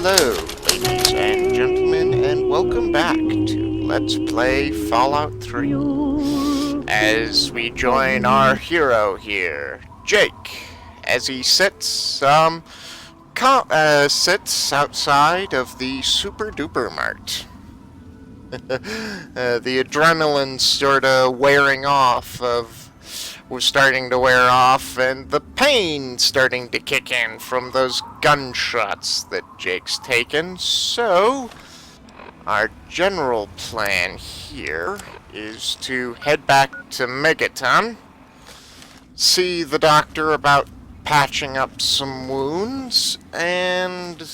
Hello, ladies and gentlemen, and welcome back to Let's Play Fallout 3. As we join our hero here, Jake, as he sits outside of the Super Duper Mart. The adrenaline sorta was starting to wear off, and the pain starting to kick in from those gunshots that Jake's taken. So, our general plan here is to head back to Megaton, see the doctor about patching up some wounds, and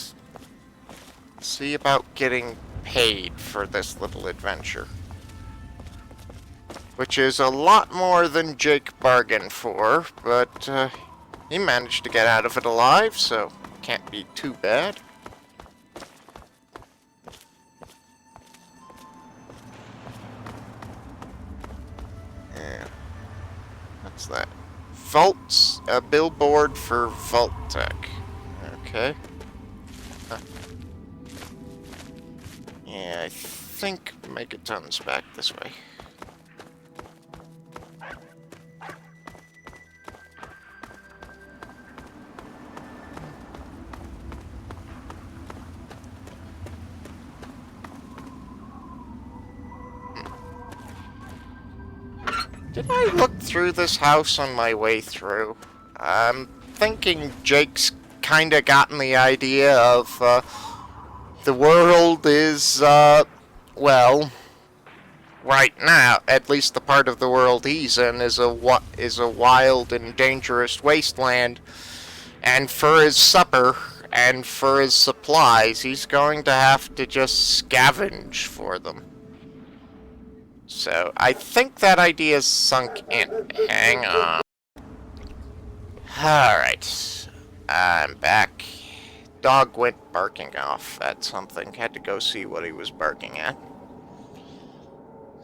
see about getting paid for this little adventure. Which is a lot more than Jake bargained for, but he managed to get out of it alive, so can't be too bad. Yeah. What's that? Vaults, a billboard for Vault Tech. Okay. Huh. Yeah, I think Megaton's back this way. Did I look through this house on my way through? I'm thinking Jake's kinda gotten the idea of, the world is, well, right now, at least the part of the world he's in is a wild and dangerous wasteland. And for his supper and for his supplies, he's going to have to just scavenge for them. So, I think that idea's sunk in. Hang on. Alright. I'm back. Dog went barking off at something. Had to go see what he was barking at.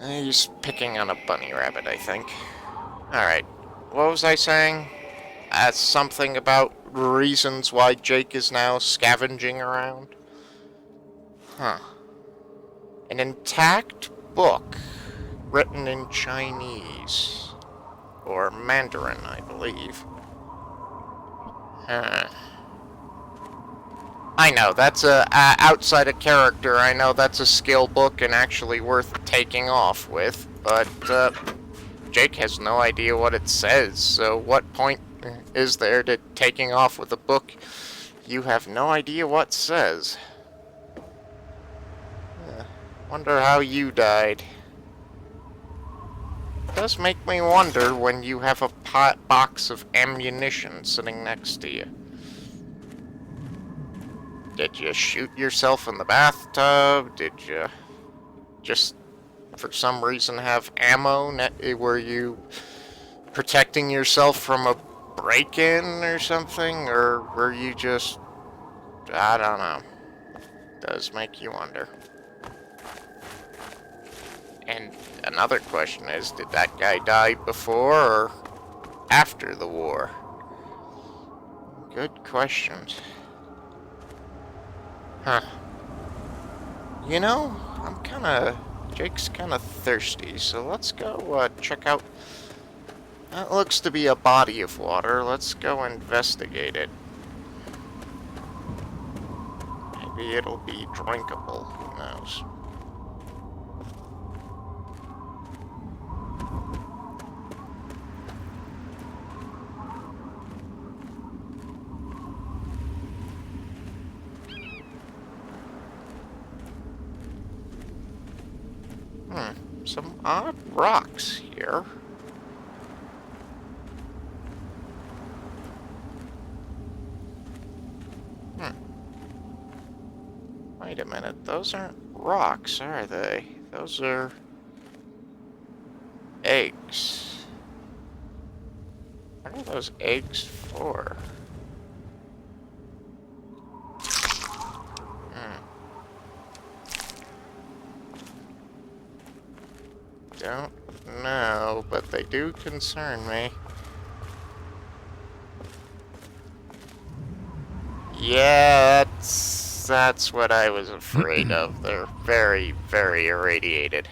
He's picking on a bunny rabbit, I think. Alright. What was I saying? Something about reasons why Jake is now scavenging around? Huh. An intact book. Written in Chinese. Or Mandarin, I believe. I know, that's outside of character, I know that's a skill book and actually worth taking off with, but, Jake has no idea what it says, so what point is there to taking off with a book you have no idea what says? Wonder how you died. It does make me wonder when you have a box of ammunition sitting next to you. Did you shoot yourself in the bathtub? Did you just, for some reason, have ammo? Were you protecting yourself from a break-in or something? Or were you just... I don't know. Does make you wonder. And another question is, did that guy die before or after the war? Good questions. Huh. You know, Jake's kinda thirsty, so let's go check out... That looks to be a body of water. Let's go investigate it. Maybe it'll be drinkable, who knows. Some odd rocks here. Wait a minute, those aren't rocks, are they? Those are... eggs. What are those eggs for? Don't know, but they do concern me. Yeah, that's That's what I was afraid of. They're very, very irradiated.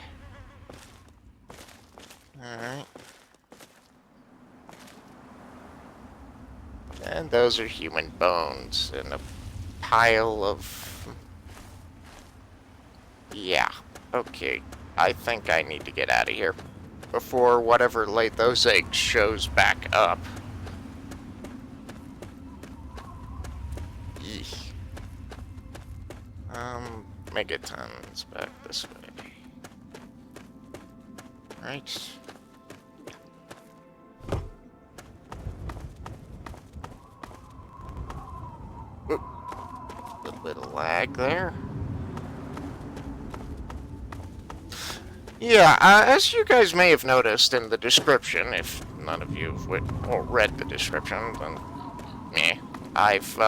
Alright. And those are human bones in a pile of... Yeah. Okay. I think I need to get out of here before whatever laid those eggs shows back up. Eek. Megatons back this way. Right. Oop. A little bit of lag there. Yeah, as you guys may have noticed in the description, if none of you have read the description, then meh. I've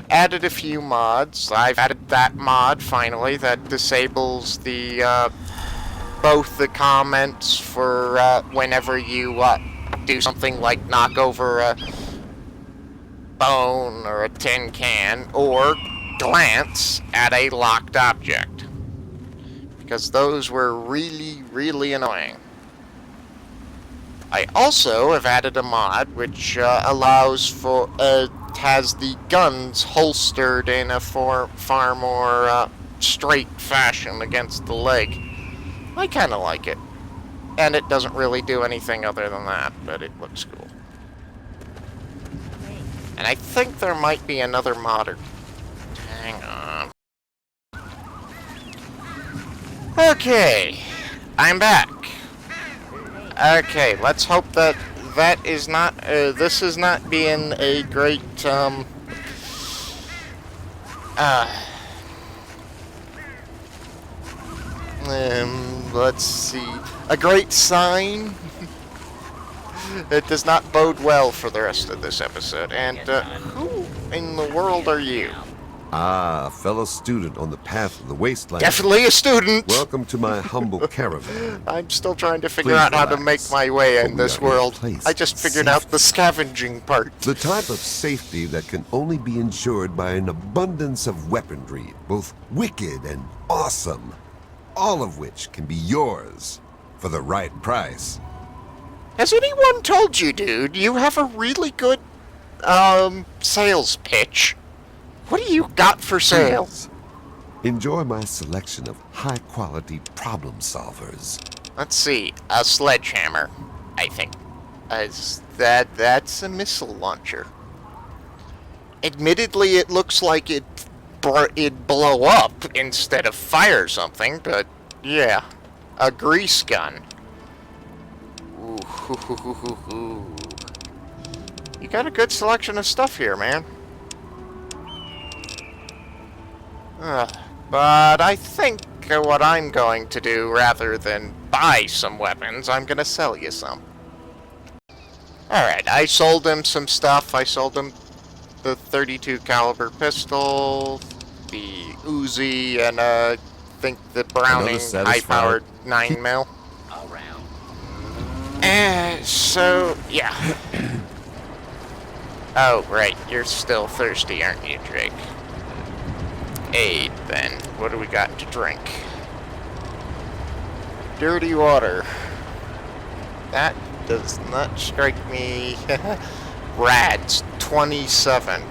added a few mods. I've added that mod, finally, that disables the, both the comments for, whenever you, do something like knock over a bone or a tin can, or glance at a locked object. Because those were really, really annoying. I also have added a mod which allows for, has the guns holstered in a far more straight fashion against the leg. I kind of like it. And it doesn't really do anything other than that, but it looks cool. And I think there might be another modder. Hang on. Okay, I'm back. Okay, let's hope that that is not, this is not being a great, let's see, a great sign. It does not bode well for the rest of this episode. And, who in the world are you? Ah, fellow student on the path of the wasteland. Definitely a student. Welcome to my humble caravan. I'm still trying to figure out how to make my way in this world. I just figured out the scavenging part. The type of safety that can only be ensured by an abundance of weaponry, both wicked and awesome. All of which can be yours for the right price. Has anyone told you, dude, you have a really good, sales pitch? What do you got for sale? Please, enjoy my selection of high-quality problem solvers. Let's see, a sledgehammer, I think. That's a missile launcher. Admittedly, it looks like it'd blow up instead of fire something, but yeah. A grease gun. Ooh. You got a good selection of stuff here, man. But I think what I'm going to do, rather than buy some weapons, I'm going to sell you some. Alright, I sold him some stuff. I sold him the 32 caliber pistol, the Uzi, and I think the Browning high-powered 9mm. So, yeah. Oh, right, you're still thirsty, aren't you, Drake? Aid, then. What do we got to drink? Dirty water. That does not strike me. Rads, 27.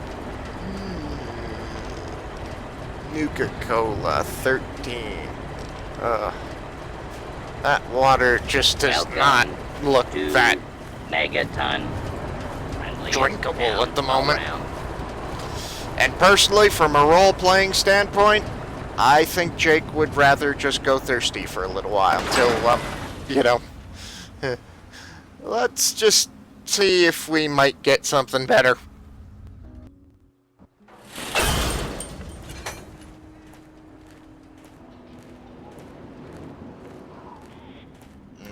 Nuka-Cola, 13. That water just does not look that megaton drinkable at the moment. And personally, from a role-playing standpoint, I think Jake would rather just go thirsty for a little while till, you know, let's just see if we might get something better.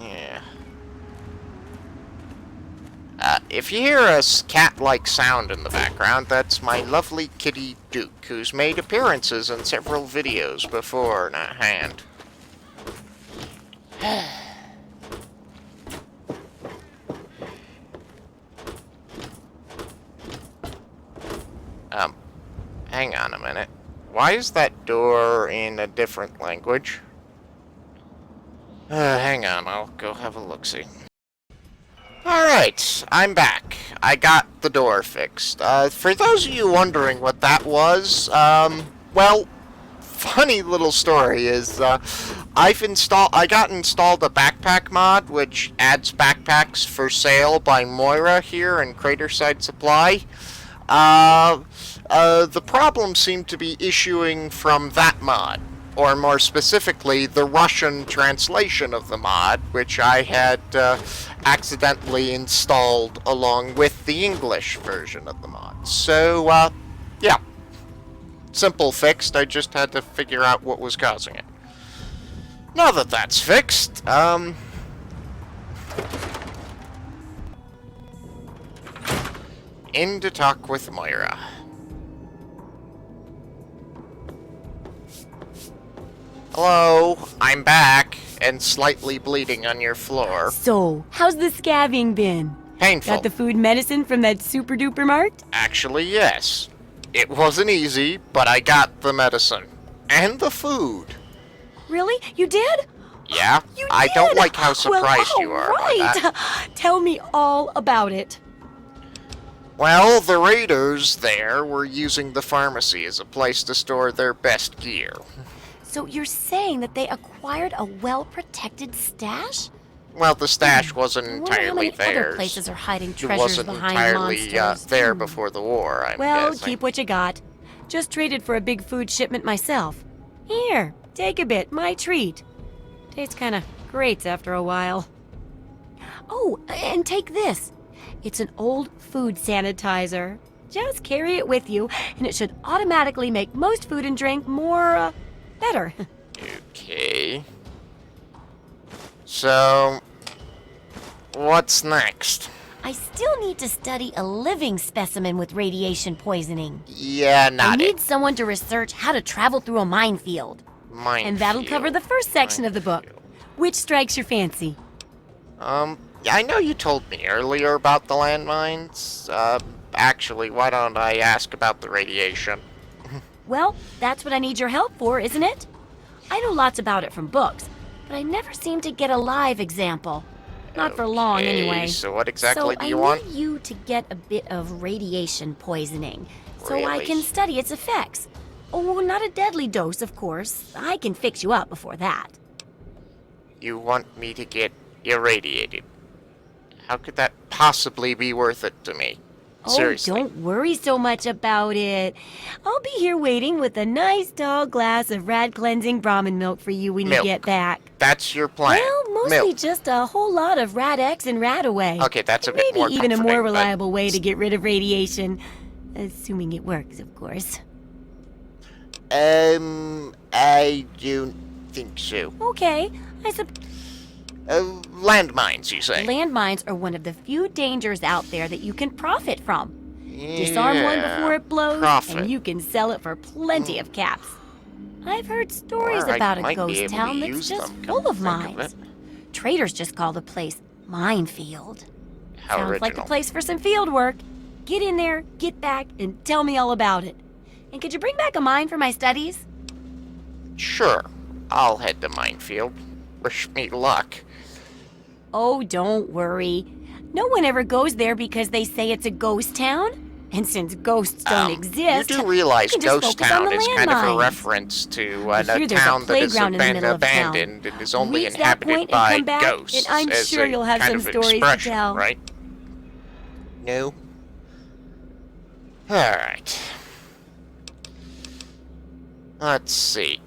Yeah. If you hear a cat-like sound in the background, that's my lovely kitty Duke, who's made appearances in several videos before in a hand. Hang on a minute. Why is that door in a different language? Hang on, I'll go have a look-see. Alright, I'm back. I got the door fixed. For those of you wondering what that was, well, funny little story is, I got installed a backpack mod, which adds backpacks for sale by Moira here in Craterside Supply. The problem seemed to be issuing from that mod, or more specifically, the Russian translation of the mod, which I had accidentally installed along with the English version of the mod. So, yeah. Simple fixed, I just had to figure out what was causing it. Now that that's fixed, in to talk with Moira. Hello, I'm back, and slightly bleeding on your floor. So, how's the scabbing been? Painful. Got the food medicine from that super duper mart? Actually, yes. It wasn't easy, but I got the medicine. And the food. Really? You did? Yeah? You I did? don't like how surprised you are by right. that. Tell me all about it. Well, the raiders there were using the pharmacy as a place to store their best gear. So you're saying that they acquired a well-protected stash? Well, the stash wasn't I wonder how entirely many other theirs. places are hiding It treasures wasn't behind entirely monsters. there before the war, I'm Well, guessing. keep what you got. Just traded for a big food shipment myself. Here, take a bit, my treat. Tastes kind of great after a while. Oh, and take this. It's an old food sanitizer. Just carry it with you, and it should automatically make most food and drink more, better. Okay. So, what's next? I still need to study a living specimen with radiation poisoning. Yeah, I not need it. someone to research how to travel through a minefield. And that'll cover the first section of the book. Which strikes your fancy? I know you told me earlier about the landmines. Actually, why don't I ask about the radiation? Well, that's what I need your help for, isn't it? I know lots about it from books, but I never seem to get a live example. Not for long, Okay, anyway. so what exactly do you I want? need you to get a bit of radiation poisoning, so I Really? can study its effects. Oh, not a deadly dose, of course. I can fix you up before that. You want me to get irradiated? How could that possibly be worth it to me? Oh, Seriously. don't worry so much about it. I'll be here waiting with a nice tall glass of rad cleansing Brahmin milk for you when Milk. you get back. That's your plan. Well, mostly Milk. just a whole lot of Rad-X and Rad-Away. Okay, that's a bit Maybe more even a comforting, more but- reliable way to get rid of radiation. Assuming it works, of course. I don't think so. Okay, I suppose Landmines, you say? landmines are one of the few dangers out there that you can profit from. Disarm one Yeah, before it blows, profit. and you can sell it for plenty of caps. I've heard stories Or I about a might be ghost able to town that's use just them, full come of to think of mines. it. Traders just call the place Minefield. How Sounds like the original. place for some field work. Get in there, get back, and tell me all about it. And could you bring back a mine for my studies? Sure. I'll head to Minefield. Wish me luck. Oh, don't worry. No one ever goes there because they say it's a ghost town. And since ghosts don't exist, You do realize you can just Ghost focus on Town the is kind of a landmines. reference to I a hear there's a town that has playground in the been middle of town. abandoned and is only Reach that inhabited point and by come back, ghosts. and I'm as sure a you'll have kind some of stories to expression, tell. Right? No? Alright. Let's see.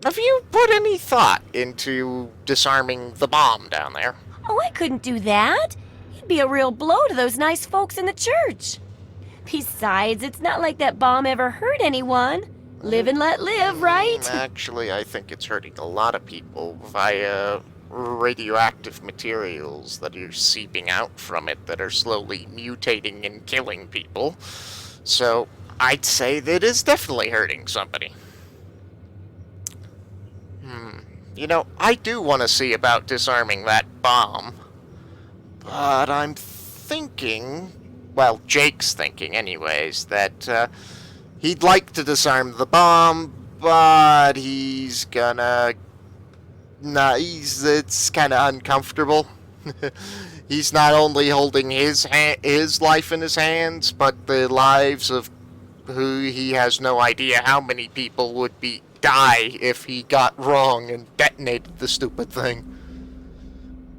Have you put any thought into disarming the bomb down there? Oh, I couldn't do that. It'd be a real blow to those nice folks in the church. Besides, it's not like that bomb ever hurt anyone. Live and let live, right? Actually, I think it's hurting a lot of people via radioactive materials that are seeping out from it that are slowly mutating and killing people. So, I'd say that is definitely hurting somebody. You know, I do want to see about disarming that bomb. But I'm thinking well, Jake's thinking anyways, that he'd like to disarm the bomb, but he's gonna... Nah, it's kind of uncomfortable. He's not only holding his life in his hands, but the lives of who he has no idea how many people would die if he got wrong and detonated the stupid thing.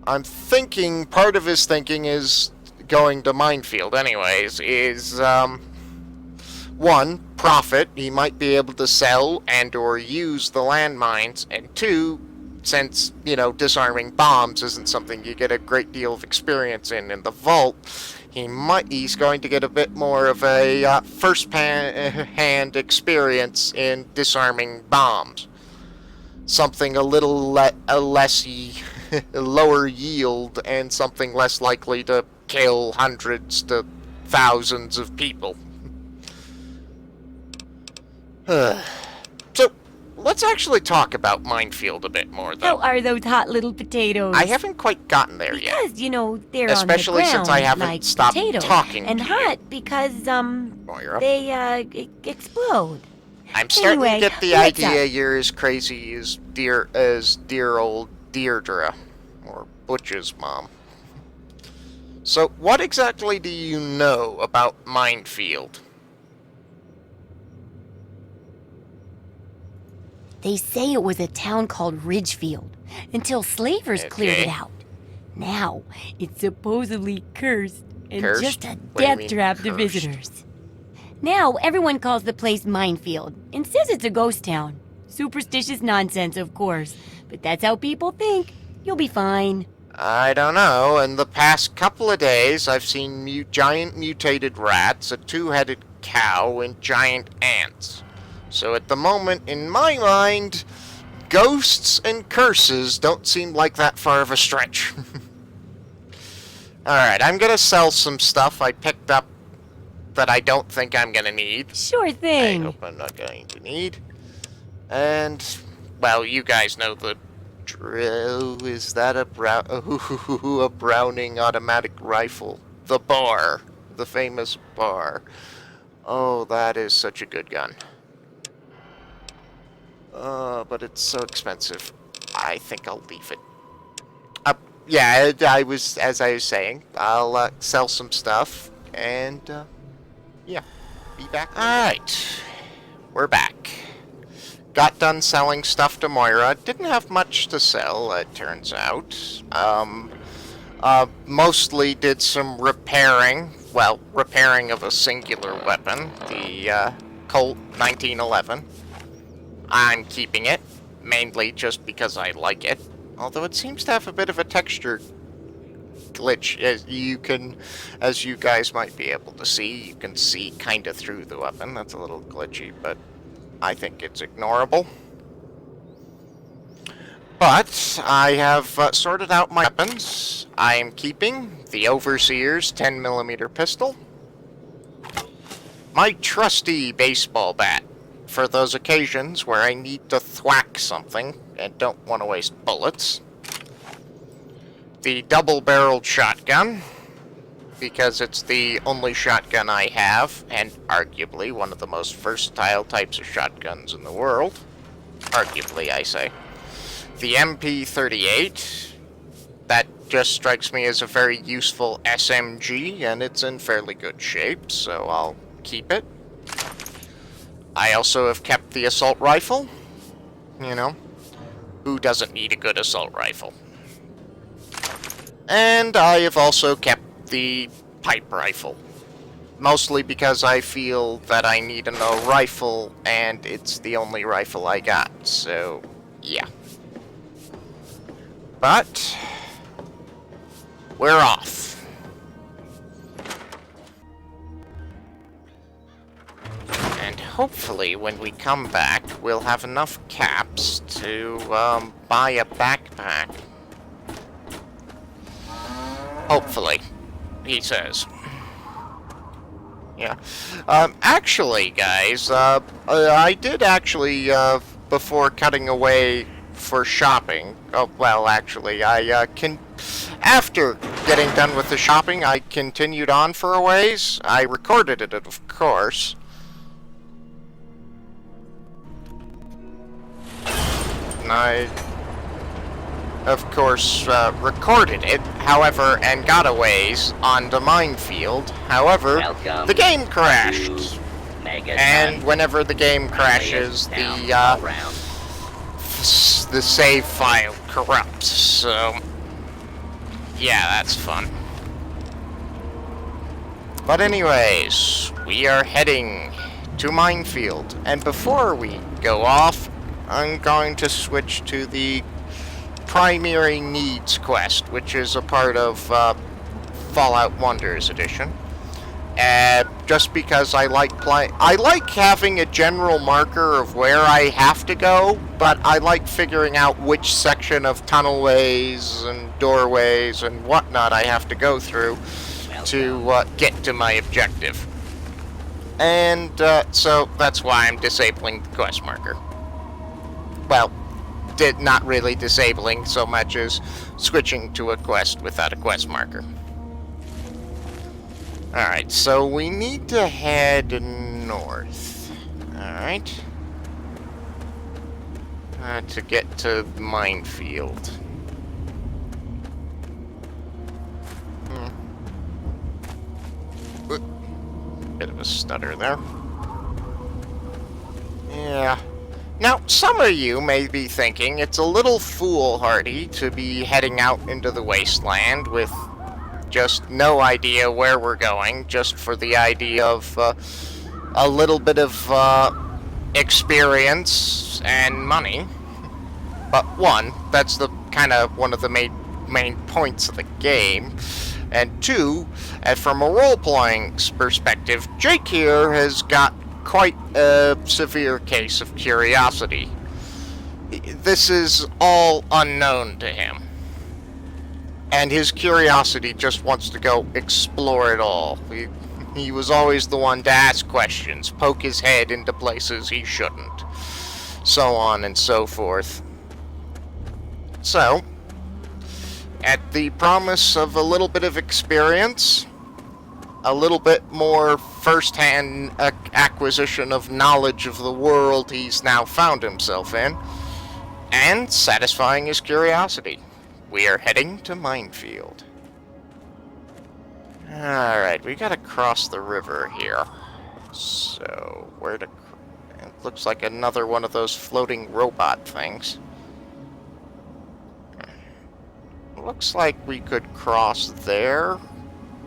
I'm thinking part of his thinking is going to Minefield anyways, is, one, profit. He might be able to sell and or use the landmines, and two, since, you know, disarming bombs isn't something you get a great deal of experience in the vault, he's going to get a bit more of a first-hand experience in disarming bombs. Something a little less lower yield and something less likely to kill hundreds to thousands of people. So, let's actually talk about Minefield a bit more, though. How are those hot little potatoes? I haven't quite gotten there yet. Because, you know, they're especially on the since ground, I haven't like stopped potatoes. talking And to hot because, Moira. they, explode. I'm starting Anyway, to get the what's idea up? you're as crazy as dear old Deirdre, or Butch's mom. So, what exactly do you know about Minefield? They say it was a town called Ridgefield until slavers cleared it Okay. out. Now, it's supposedly cursed and Cursed? just a What do you death mean, trap to cursed? visitors. Now, everyone calls the place Minefield and says it's a ghost town. Superstitious nonsense, of course, but that's how people think. You'll be fine. I don't know. In the past couple of days, I've seen giant mutated rats, a two-headed cow, and giant ants. So at the moment, in my mind, ghosts and curses don't seem like that far of a stretch. Alright, I'm gonna sell some stuff I picked up that I don't think I'm gonna need. Sure I thing. hope I'm not going to need. And, well, you guys know the drill. Is that a Browning automatic rifle? The bar. The famous bar. Oh, that is such a good gun. But it's so expensive. I think I'll leave it. Yeah, as I was saying, I'll sell some stuff, and, yeah, be back. Alright, we're back. Got done selling stuff to Moira. Didn't have much to sell, it turns out. Mostly did some repairing. Well, repairing of a singular weapon, the Colt 1911. I'm keeping it, mainly just because I like it. Although it seems to have a bit of a texture glitch, as you guys might be able to see. You can see kind of through the weapon. That's a little glitchy, but I think it's ignorable. But I have sorted out my weapons. I am keeping the Overseer's 10mm pistol, my trusty baseball bat for those occasions where I need to thwack something and don't want to waste bullets, the double-barreled shotgun, because it's the only shotgun I have, and arguably one of the most versatile types of shotguns in the world. Arguably, I say. The MP38, that just strikes me as a very useful SMG, and it's in fairly good shape, so I'll keep it. I also have kept the assault rifle. You know, who doesn't need a good assault rifle? And I have also kept the pipe rifle. Mostly because I feel that I need a rifle, and it's the only rifle I got, so yeah. But we're off. And hopefully when we come back, we'll have enough caps to buy a backpack. Hopefully, he says. Yeah. Actually, guys, I did actually, before cutting away for shopping, oh, well, actually, after getting done with the shopping, I continued on for a ways. I recorded it, of course. And I, of course, recorded it, however, and got a ways on the minefield. However, the game crashed. And whenever the game crashes, the save file corrupts, so yeah, that's fun. But anyways, we are heading to Minefield, and before we go off, I'm going to switch to the primary needs quest, which is a part of Fallout Wonders Edition. Just because I like having a general marker of where I have to go, but I like figuring out which section of tunnelways and doorways and whatnot I have to go through to get to my objective. And so that's why I'm disabling the quest marker. Well, not really disabling so much as switching to a quest without a quest marker. Alright, so we need to head north. Alright. To get to the minefield. Bit of a stutter there. Yeah. Now, some of you may be thinking it's a little foolhardy to be heading out into the wasteland with just no idea where we're going, just for the idea of a little bit of experience and money. But one, that's the kind of one of the main points of the game. And two, from a role-playing perspective, Jake here has got quite a severe case of curiosity. This is all unknown to him. And his curiosity just wants to go explore it all. He was always the one to ask questions, poke his head into places he shouldn't, so on and so forth. So, at the promise of a little bit of experience, a little bit more first-hand acquisition of knowledge of the world he's now found himself in, and satisfying his curiosity, we are heading to Minefield. Alright, we gotta cross the river here. So, where to... It looks like another one of those floating robot things. Looks like we could cross there,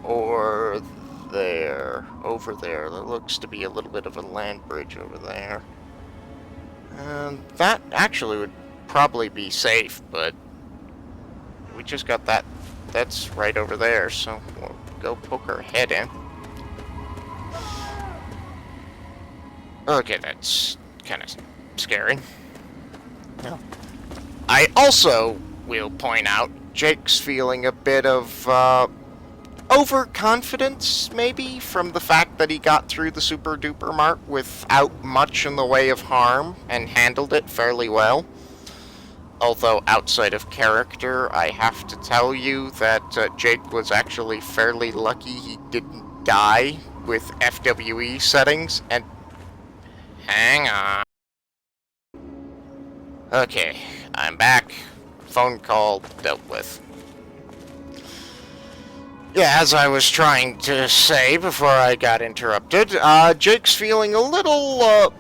or there. Over there. There looks to be a little bit of a land bridge over there. That actually would probably be safe, but we just got that. That's right over there, so we'll go poke our head in. Okay, that's kind of scary. No. I also will point out Jake's feeling a bit of overconfidence, maybe, from the fact that he got through the super duper mark without much in the way of harm and handled it fairly well. Although outside of character, I have to tell you that Jake was actually fairly lucky he didn't die with FWE settings, and... Hang on. Okay, I'm back. Phone call dealt with. Yeah, as I was trying to say before I got interrupted, Jake's feeling a little,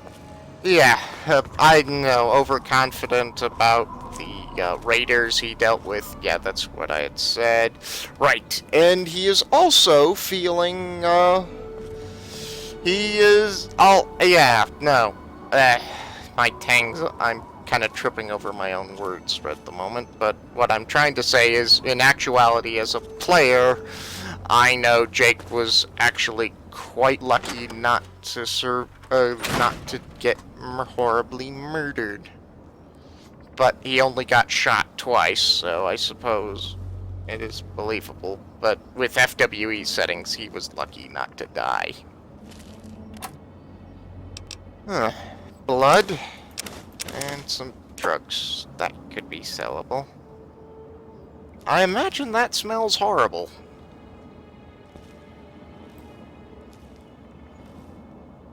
I know, overconfident about the raiders he dealt with. Yeah, that's what I had said. Right, and he is also feeling, my tangs, I'm kind of tripping over my own words at the moment, but what I'm trying to say is, in actuality, as a player, I know Jake was actually quite lucky not to get horribly murdered. But he only got shot twice, so I suppose it is believable. But with FWE settings, he was lucky not to die. Blood. And some drugs that could be sellable. I imagine that smells horrible.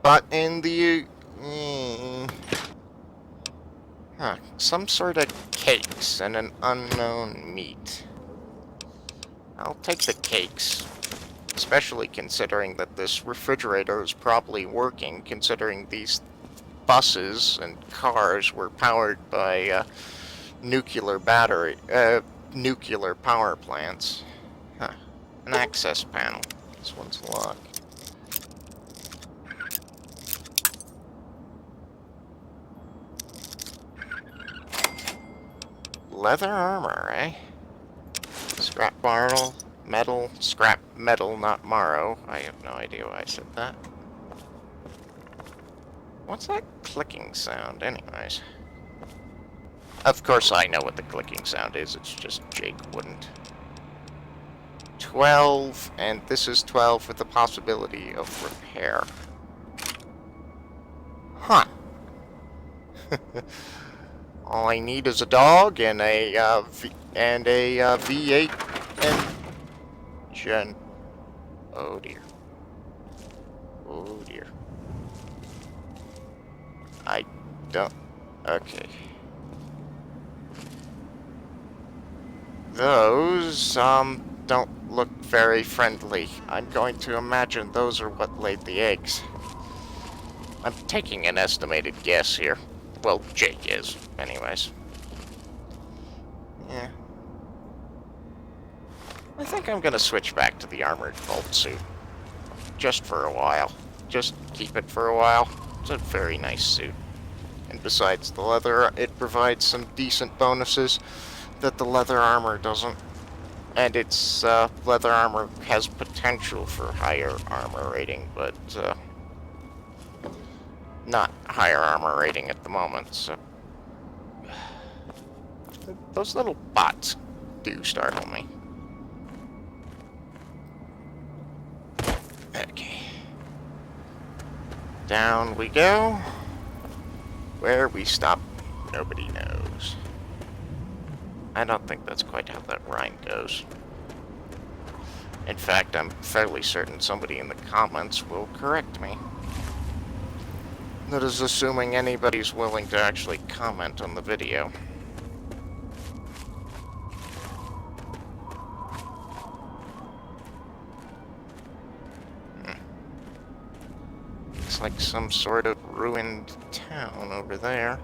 But in the... some sort of cakes and an unknown meat. I'll take the cakes. Especially considering that this refrigerator is probably working, considering these buses and cars were powered by nuclear power plants. Huh. An access panel. This one's locked. Leather armor, eh? Scrap barrel, metal, scrap metal, not marrow. I have no idea why I said that. What's that clicking sound, anyways? Of course I know what the clicking sound is, it's just Jake wouldn't. 12, and this is 12 with the possibility of repair. Huh. All I need is a dog and a V8 engine. Oh dear. Oh dear. I don't... Okay. Those, don't look very friendly. I'm going to imagine those are what laid the eggs. I'm taking an estimated guess here. Well, Jake is, anyways. Yeah. I think I'm gonna switch back to the armored vault suit. Just for a while. Just keep it for a while. It's a very nice suit. And besides the leather, it provides some decent bonuses that the leather armor doesn't. And its leather armor has potential for higher armor rating, but not higher armor rating at the moment, so... Those little bots do startle me. Okay. Down we go. Where we stop, nobody knows. I don't think that's quite how that rhyme goes. In fact, I'm fairly certain somebody in the comments will correct me. That is assuming anybody's willing to actually comment on the video. Looks like some sort of ruined town over there.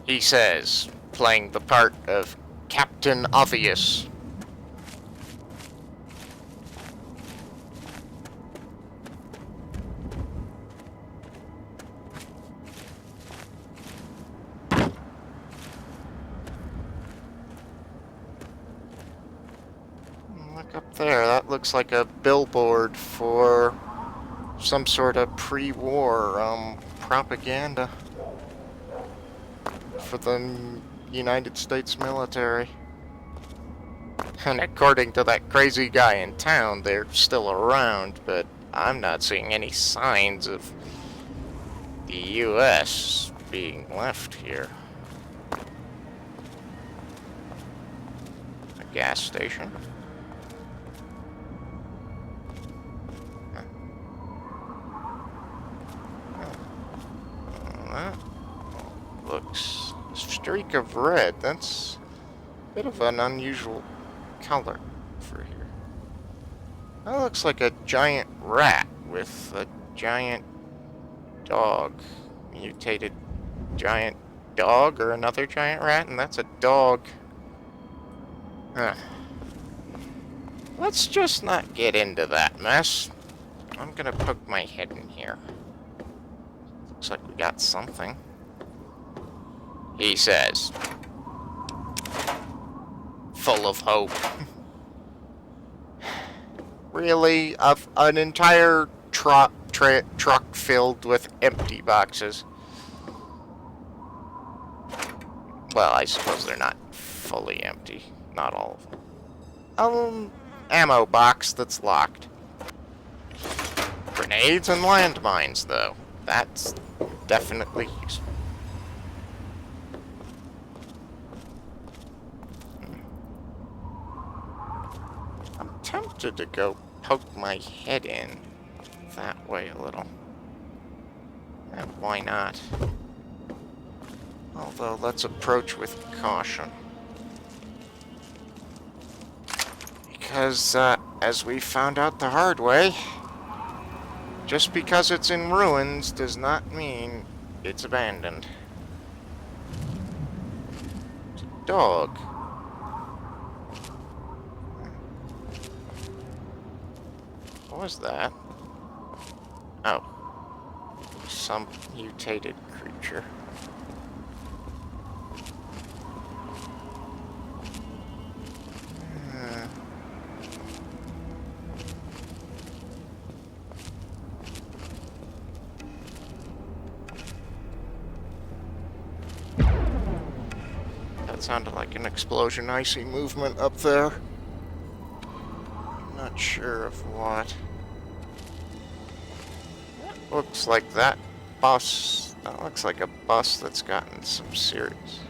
He says, playing the part of Captain Obvious. Look up there, that looks like a billboard for some sort of pre-war propaganda for the United States military. And according to that crazy guy in town, they're still around, but I'm not seeing any signs of the US being left here. A gas station. That looks... streak of red. That's a bit of an unusual color for here. That looks like a giant rat with a giant dog. Mutated giant dog or another giant rat, and that's a dog. Huh. Let's just not get into that mess. I'm gonna poke my head in here. Looks like we got something. He says. Full of hope. Really? An entire truck filled with empty boxes? Well, I suppose they're not fully empty. Not all of them. Ammo box that's locked. Grenades and landmines, though. That's definitely useful. tempted to go poke my head in that way a little. And why not? Although, let's approach with caution. Because, as we found out the hard way, just because it's in ruins does not mean it's abandoned. It's a dog. What was that? Oh. Some mutated creature. That sounded like an explosion icy movement up there. I'm not sure of what. Looks like that bus. That looks like a bus that's gotten some serious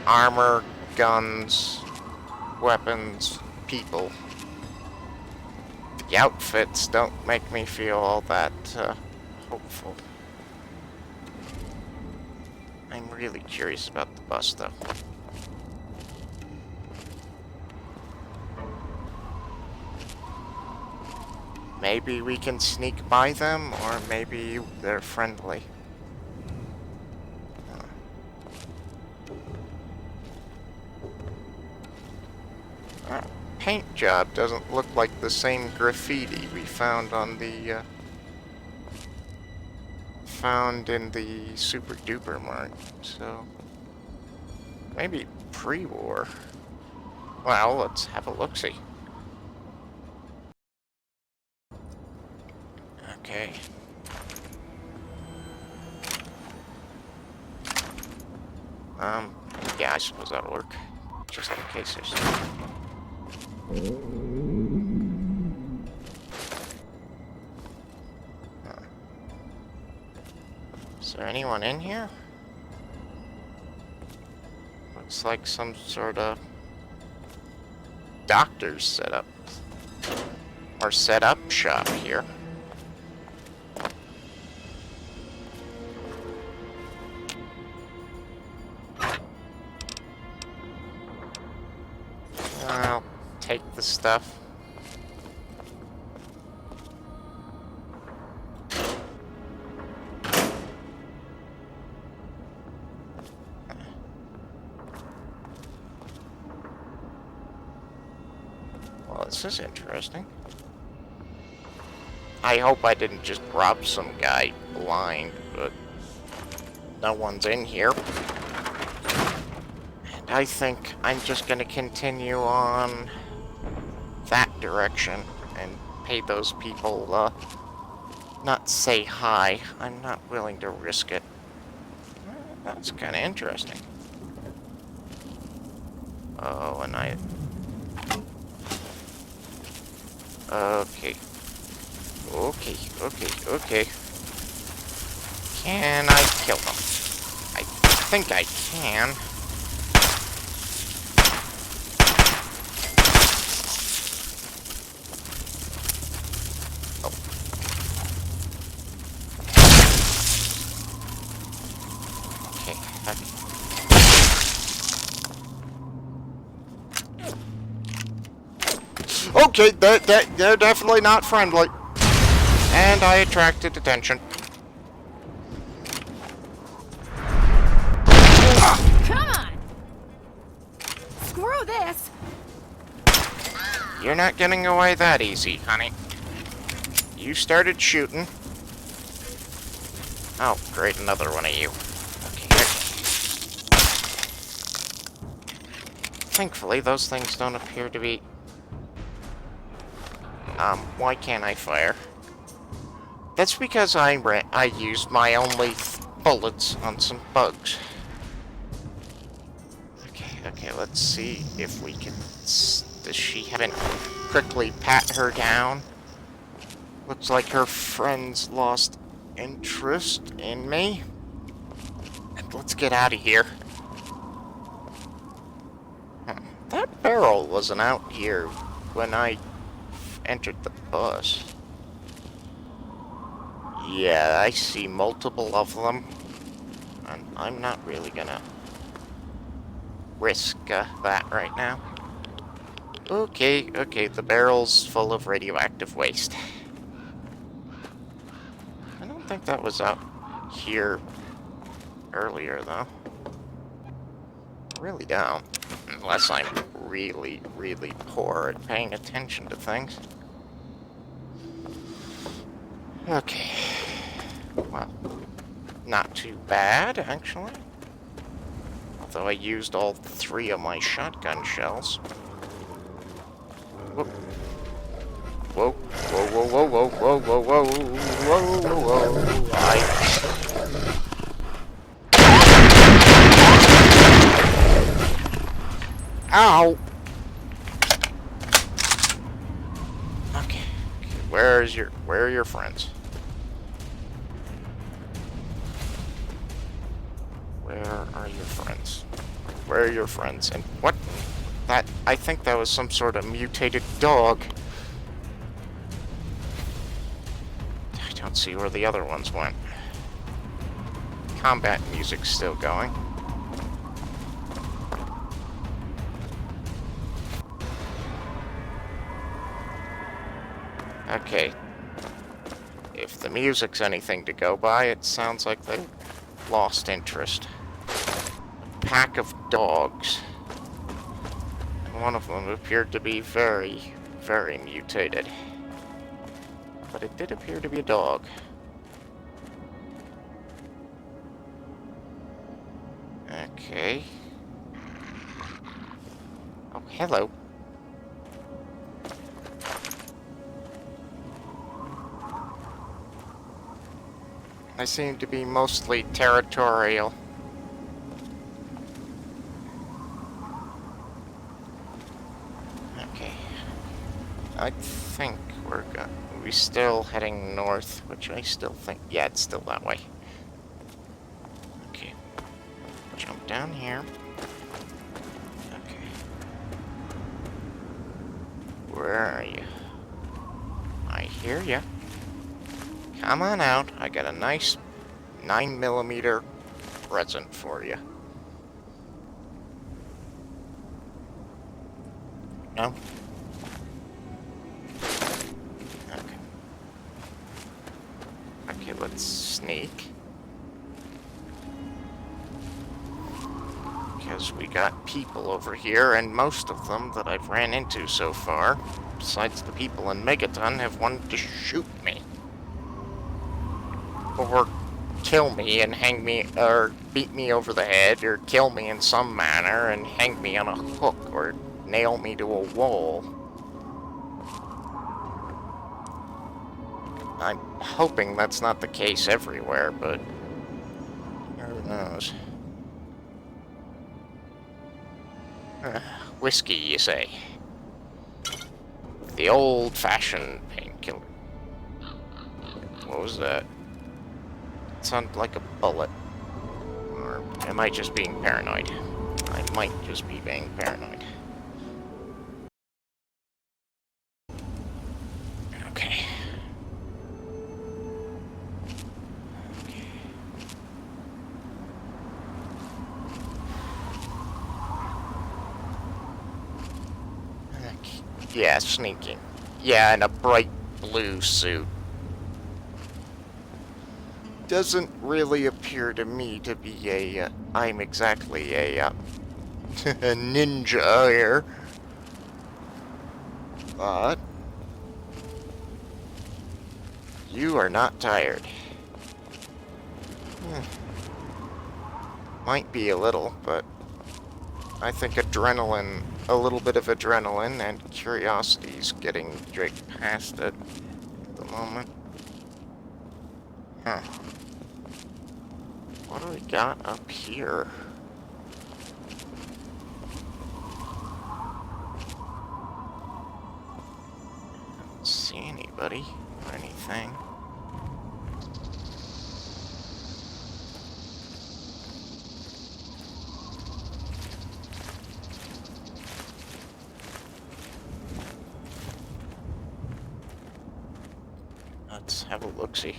armor, guns, weapons, people. The outfits don't make me feel all that hopeful. I'm really curious about the bus, though. Maybe we can sneak by them, or maybe they're friendly. That paint job doesn't look like the same graffiti we found on the found in the Super Duper Mart, so maybe pre-war. Well, let's have a look-see. Okay. Yeah, I suppose that'll work. Just in case there's... Is there anyone in here? Looks like some sort of doctor's setup. Or setup shop here. I'll take the stuff. Well, this is interesting. I hope I didn't just rob some guy blind, but no one's in here. And I think I'm just gonna continue on that direction and pay those people, not say hi. I'm not willing to risk it. That's kind of interesting. Oh, and I... Okay. Okay. Can I kill them? I think I can. Okay, they're definitely not friendly. And I attracted attention. Come on! Screw this! You're not getting away that easy, honey. You started shooting. Oh, great, another one of you. Okay. Thankfully, those things don't appear to be... why can't I fire? That's because I used my only bullets on some bugs. Okay, let's see if we can... Does she haven't quickly pat her down? Looks like her friends lost interest in me. And let's get out of here. That barrel wasn't out here when I entered the bus. Yeah, I see multiple of them. And I'm not really gonna risk that right now. Okay, the barrel's full of radioactive waste. I don't think that was out here earlier, though. Really don't. Unless I'm really, really poor at paying attention to things. Okay. Well, not too bad, actually. Although I used all 3 of my shotgun shells. Whoa. Whoa, whoa, whoa, whoa, whoa, whoa, whoa, whoa, whoa, whoa, Ow! Okay. Where are your friends? Where are your friends? Where are your friends? And what? I think that was some sort of mutated dog. I don't see where the other ones went. Combat music's still going. Okay. If the music's anything to go by, it sounds like they lost interest. A pack of dogs. And one of them appeared to be very, very mutated. But it did appear to be a dog. Okay. Oh, hello. I seem to be mostly territorial. Okay. I think we're still heading north, which I still think, yeah, it's still that way. Okay. Jump down here. Okay. Where are you? I hear ya. Come on out. I got a nice 9mm present for you. No? Okay. Okay, let's sneak. Because we got people over here, and most of them that I've ran into so far, besides the people in Megaton, have wanted to shoot me. Or kill me and hang me, or beat me over the head, or kill me in some manner and hang me on a hook, or nail me to a wall. I'm hoping that's not the case everywhere, but who knows? Whiskey, you say? The old-fashioned painkiller. What was that? It sounded like a bullet. Or am I just being paranoid? I might just be being paranoid. Okay. Yeah, sneaking. Yeah, in a bright blue suit. Doesn't really appear to me to be a, I'm exactly a ninja here. But you are not tired. Might be a little, but I think adrenaline, a little bit of adrenaline and curiosity's getting draped past it at the moment. Huh. What do we got up here? I don't see anybody or anything. Let's have a look-see.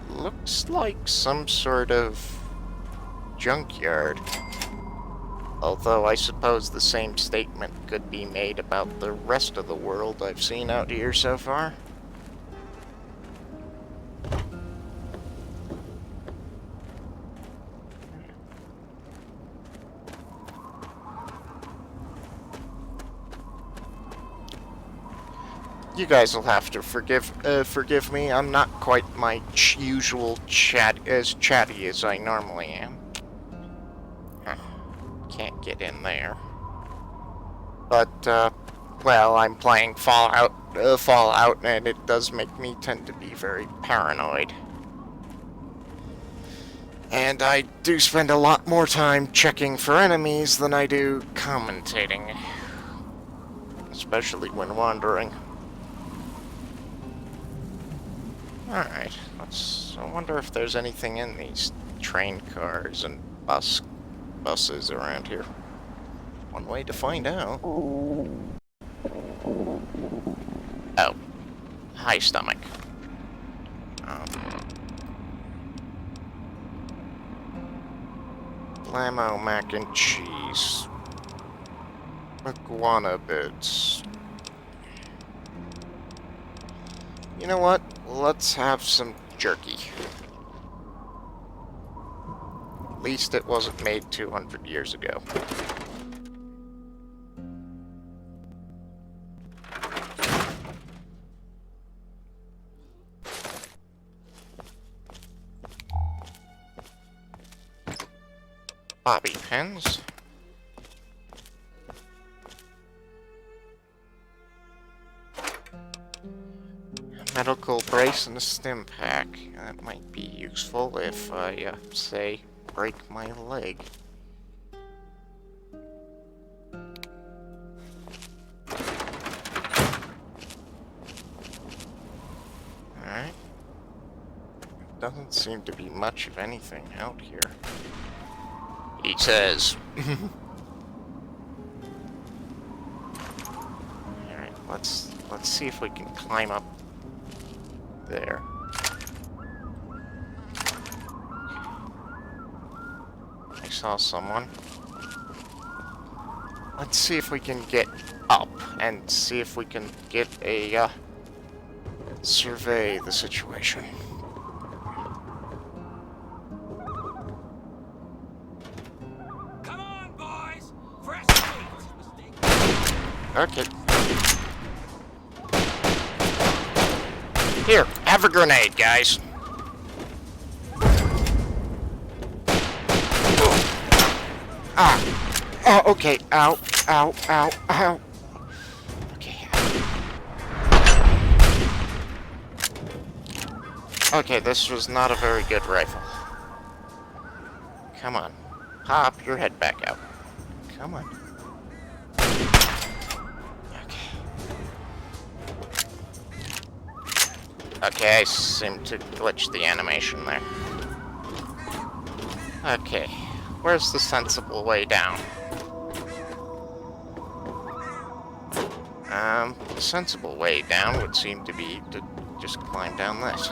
Looks like some sort of junkyard. Although I suppose the same statement could be made about the rest of the world I've seen out here so far. You guys will have to forgive me. I'm not quite my usual chatty as I normally am. Huh. Can't get in there. But well, I'm playing Fallout, and it does make me tend to be very paranoid. And I do spend a lot more time checking for enemies than I do commentating, especially when wandering. Alright, I wonder if there's anything in these train cars and buses around here. One way to find out. Oh. Hi, stomach. Blammo mac and cheese. Iguana bits. You know what? Let's have some jerky. At least it wasn't made 200 years ago. Bobby pins. Medical brace and a stim pack. That might be useful if I, say, break my leg. Alright. Doesn't seem to be much of anything out here. He says. Alright, let's see if we can climb up there. I saw someone. Let's see if we can get up and see if we can get a survey the situation. Come on, boys! Fresh meat! Okay. Here, have a grenade, guys. Ah. Oh, okay. Ow, ow, ow, ow. Okay. Okay, this was not a very good rifle. Come on. Pop your head back out. Come on. Okay, I seem to glitch the animation there. Okay, where's the sensible way down? The sensible way down would seem to be to just climb down this.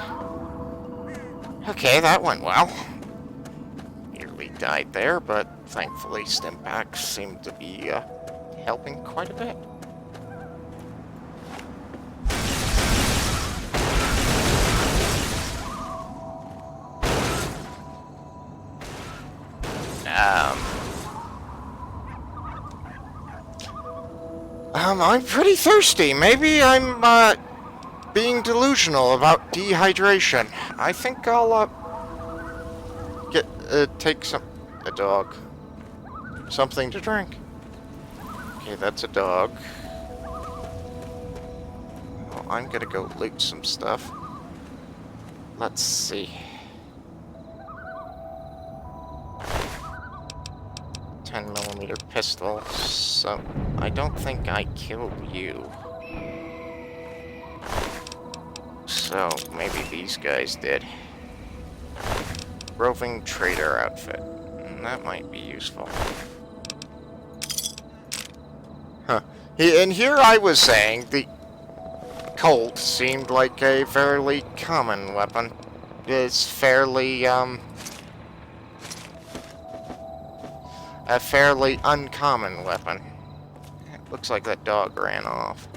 Okay, that went well. Nearly died there, but thankfully stim packs seem to be helping quite a bit. I'm pretty thirsty. Maybe I'm, being delusional about dehydration. I think I'll, take a dog. Something to drink. Okay, that's a dog. Well, I'm gonna go loot some stuff. Let's see. 10mm pistol, so I don't think I killed you. So maybe these guys did. Roving trader outfit. that might be useful. Huh. And here I was saying the Colt seemed like a fairly common weapon. It's fairly, a fairly uncommon weapon. It looks like that dog ran off.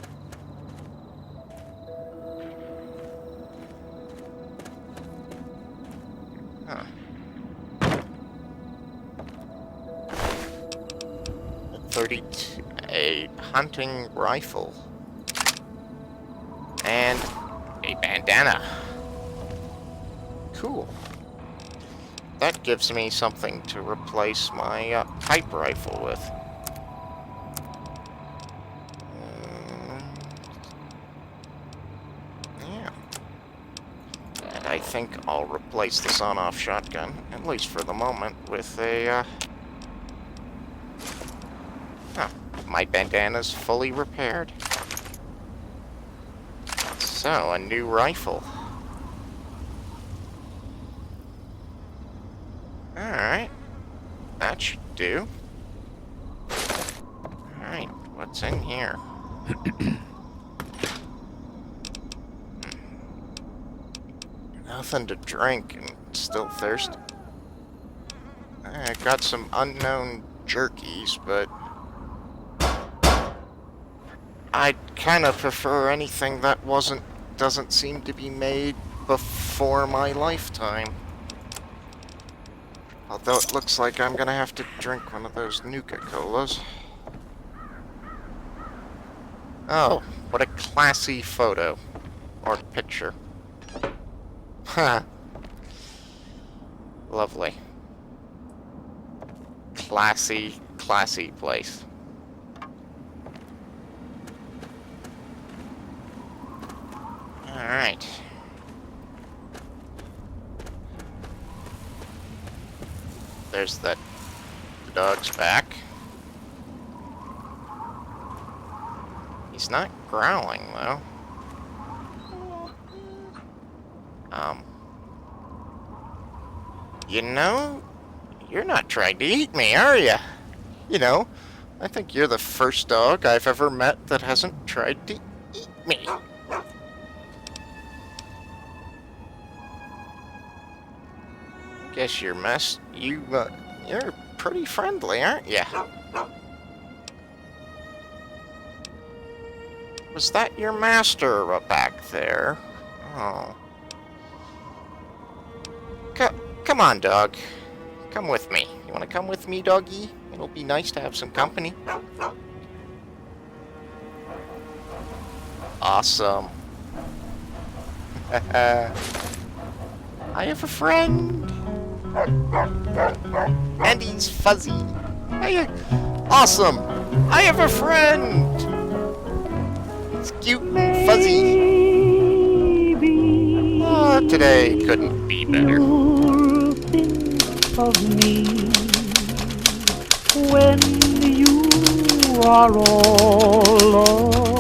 Huh. 32, a hunting rifle. And a bandana. Cool. That gives me something to replace my pipe rifle with. Yeah. And I think I'll replace the sawn-off shotgun, at least for the moment, with a... Oh, my bandana's fully repaired. So, a new rifle. Alright. That should do. Alright, what's in here? Nothing to drink and still thirsty. I got some unknown jerkies, but I'd kind of prefer anything that doesn't seem to be made before my lifetime. Although it looks like I'm gonna have to drink one of those Nuka-Colas. Oh, what a classy photo. Or picture. Ha! Lovely. Classy, classy place. Alright. There's the dog's back. He's not growling, though. You know, you're not trying to eat me, are you? You know, I think you're the first dog I've ever met that hasn't tried to eat me. Guess you're you're pretty friendly, aren't you? Was that your master back there? Oh. Come on, dog. Come with me. You want to come with me, doggy? It'll be nice to have some company. Awesome. I have a friend. And he's fuzzy. Awesome. I have a friend. It's cute and fuzzy. Oh, today couldn't be better. Think of me when you are all alone.